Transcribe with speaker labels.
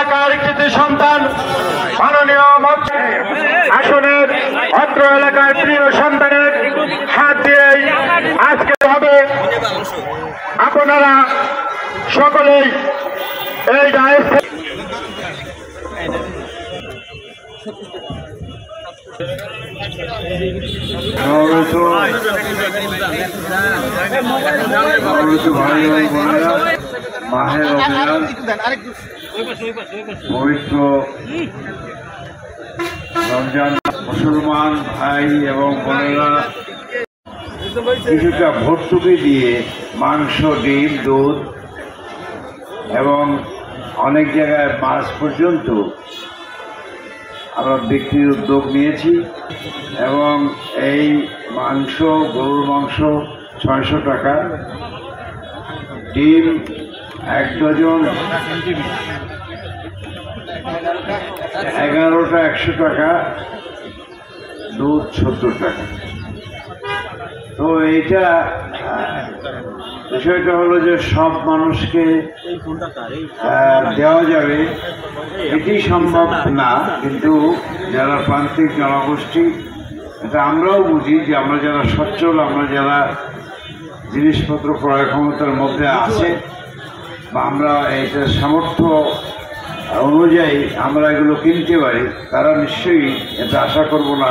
Speaker 1: এলাকার কৃতি সন্তান মাননীয় আসনের অত্র এলাকার প্রিয় সন্তানের হাত দিয়েই আজকে হবে। আপনারা সকলেই এই ডায়েস
Speaker 2: মাহের পবিত্র রমজান মুসলমান ভাই এবং বোনেরা কিছুটা ভর্তুকি দিয়ে মাংস, ডিম, দুধ এবং অনেক জায়গায় মাছ পর্যন্ত আমরা বিক্রির উদ্যোগ নিয়েছি এবং এই মাংস, গরুর মাংস 600 টাকা, ডিম 1 ডজন 11টা 100 টাকা, দুধ 70 টাকা। তো এইটা বিষয়টা হলো যে সব মানুষকে দেওয়া যাবে এটি সম্ভব না, কিন্তু যারা প্রান্তিক জনগোষ্ঠী, এটা আমরাও বুঝি যে আমরা যারা সচ্ছল, আমরা যারা জিনিসপত্র ক্রয় ক্ষমতার মধ্যে আছে বা আমরা এইটা সামর্থ্য অনুযায়ী আমরা এগুলো কিনতে পারি, তারা নিশ্চয়ই এটা আশা করব না